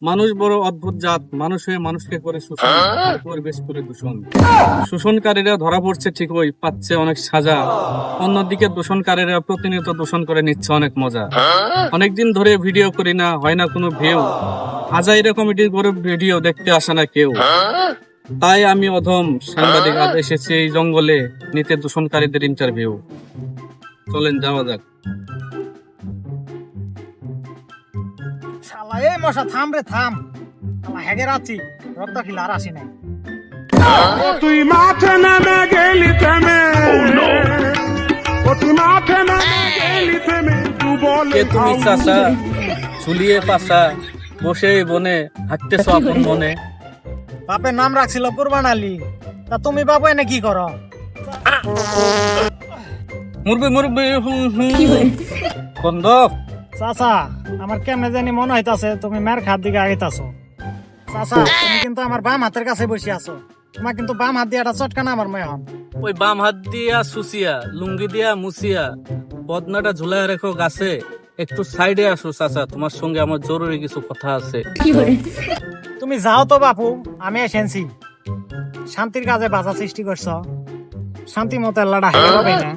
মানুষ বড় অদ্ভুত জাত, মানুষ হয়ে মানুষকে করে শোষণ, আর পরিবেশ করে দূষণ। শোষণকারীরা ধরা পড়ছে ঠিকই, পাচ্ছে অনেক সাজা। অন্যদিকে দূষণকারীরা প্রতিনিয়ত দূষণ করে নিচ্ছে অনেক মজা। অনেকদিন ধরে ভিডিও করি না, হয় না কোনো ভিউ। আজাইরা কমিটির করে ভিডিও দেখতে আসে না কেউ। তাই আমি অধম সাংবাদিক আজ এসেছি এই জঙ্গলে নিতে দূষণকারীদের ইন্টারভিউ। চলেন যাওয়া যাক। শালা এই মশা থাম রে থাম। শালা হেগে রাচ্ছি রক্ত খিলা আর আসি নাই। তুই মাঠে নামে গেলি থেমে তুই মাঠে নামে গেলি থেমে তু বলে কে তুমি চাচা, ঝুলিয়ে পাশা, বসে বনে হাঁটতেছ আপন মনে। বাপের নাম রাখছিল কুরবান আলী, তা তুমি বাবু এনে কি করো? মুরবি মুরবি বন্ধ। চাচা আমার কেমনে জানি মনে হইতাছে তুমি মার খাত দিকে আগাইতাছো। চাচা তুমি কিন্তু আমার বাম হাতের কাছে বসে আছো, তোমার কিন্তু বাম হাত দিয়ে একটা চটকানা আমার মনে হন। ওই বাম হাত দিয়া সুসিয়া, লুঙ্গি দিয়া মুসিয়া, বদনাটা ঝুলায় রেখো গাছে। একটু সাইডে আসো চাচা, তোমার সঙ্গে আমার জরুরি কিছু কথা আছে। তুমি যাও তো বাপু, আমি এসেছি। শান্তির কাজে বাধা সৃষ্টি করছ, শান্তি মতো আল্লাহটা হেরে পাবে না।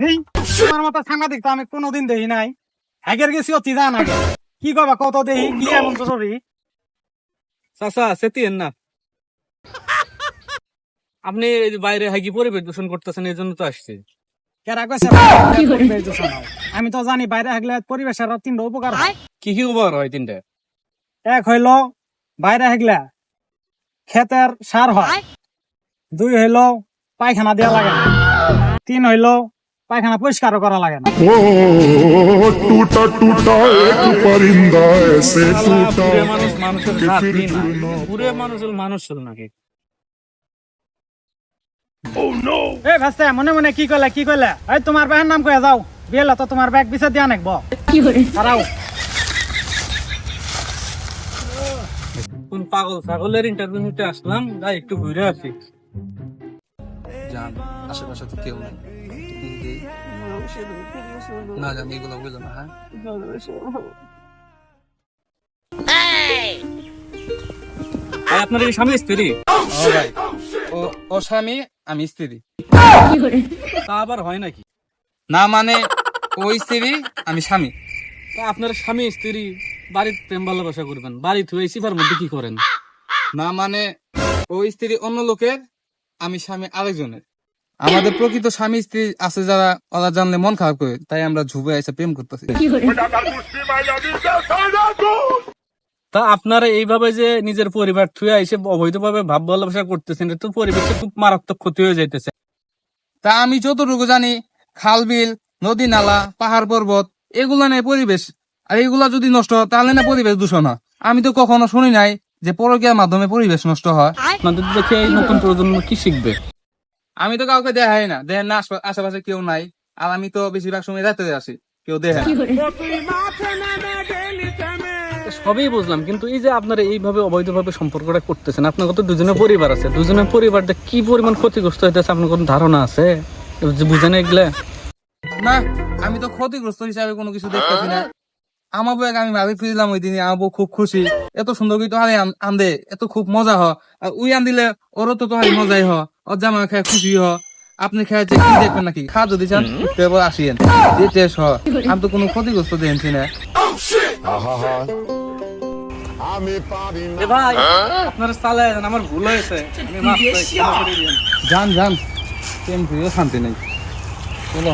এই, তোমার মতো সাংবাদিক তো আমি কোনোদিন দেখি নাই। হ্যাগের গেছি অতি জান আগে কি করবা কত দেখি কি এমন জরুরি? চাচা সেতিয়েন না, আপনি এই যে বাইরে হাগি পরিবেশ দূষণ করতেছেন, এই জন্য তো আসছে। কেরা কইছে পরিবেশ দূষণ হয়? আমি তো জানি বাইরে হাগলে পরিবেশের তিনটা উপকার হয়। কি কি উপকার হয় তিনটা? এক হইল বাইরে হাগলে ক্ষেতের সার হয়, দুই হইল পায়খানা দেওয়া লাগে না, তিন হইল পায়খানা পরিষ্কার করা লাগে না। ओ टूटा टूटा एक परिंदा ऐसे टूटा পুরে মানুষ মানুষের कि জাত फिर নি না, जुड़ना পুরে মানুষ হল মানুষ হল নাকি? এই ভাস্তে মনে মনে কি কইলে এই তোমার ব্যাগের নাম কয়ে যাও, বিয়েলা তো তোমার ব্যাগ বিচার দিয়া নাকবো। দাঁড়াও, কোন পাগল ছাগলের ইন্টারভিউ নিতে আসলাম, যাই একটু ঘুরে আসি। জান আশেপাশে তো কেউ নেই, না জানি এগুলো বুঝো না। হ্যাঁ ভাই, আপনার এই স্বামী স্ত্রী? ও ভাই, ও স্বামী, আমি স্ত্রী। তা আবার হয় নাকি? না মানে ও স্ত্রী, আমি স্বামী। তা আপনার স্বামী স্ত্রী বাড়িতে প্রেম ভালোবাসা করবেন, বাড়ি থুয়ে সিফার মধ্যে কি করেন? না মানে ও স্ত্রী অন্য লোকের, আমি স্বামী আরেকজনের। আমাদের প্রকৃত স্বামী স্ত্রী আছে যারা, ওরা জানলে মন খারাপ করে, তাই আমরা ঝুবে এসে প্রেম করতেছি। তা আপনারা এইভাবে যে নিজের পরিবার থুয়ে এসে অবৈধভাবে ভাব ভালোবাসা করতেছেন, এটা তো পরিবেশে খুব মারাত্মক ক্ষতি হয়ে যাইতেছে। তা আমি যতটুকু জানি, খাল বিল, নদী নালা, পাহাড় পর্বত এগুলা নেই পরিবেশ, আর এগুলা যদি নষ্ট হয় তাহলে না পরিবেশ দূষণ হয়। আমি তো কখনো শুনি নাই যে পরকীয়ার মাধ্যমে পরিবেশ নষ্ট হয়। আপনাদের দেখে এই নতুন প্রজন্ম কি শিখবে? আমি তো কাউকে দেখাই না, দেখেন না আশেপাশে কেউ নাই, আর আমি তো বেশিরভাগ সময় রাতে আসি, কেউ দেখে না। সবই বুঝলাম, কিন্তু এই যে আপনারা এইভাবে অবৈধভাবে সম্পর্কটা করতেছেন, আপনার তো দুজনের পরিবার আছে, দুজনের পরিবারটা কি পরিমাণ ক্ষতিগ্রস্ত হইতেছে আপনার কোনো ধারণা আছে? বুঝেন এগুলা? না আমি তো ক্ষতিগ্রস্ত হিসাবে কোনো কিছু দেখতেছি না। আমার বউ আমি ভাবি ফিরলাম ওই দিনে, আমার বউ খুব খুশি, এত সুন্দর করে তোহারে আন্দে, এত খুব মজা হ, আর উই আন দিলে ওরও তো তোহারি মজাই হ, ওর জামা খায় খুশি হ। আপনি খায় যে কি দেখবেন নাকি, খা যদি চান এবার আসিয়েন, যে টেস্ট হ। আমি তো কোনো ক্ষতিগ্রস্ত দেখছি না। এ ভাই, আপনারা চালায় যান, আমার ভুল হয়েছে, আমি মাফ চাই, ক্ষমা করে দিয়েন। যান যান, প্রেম করিও শান্তি নেই, চলো।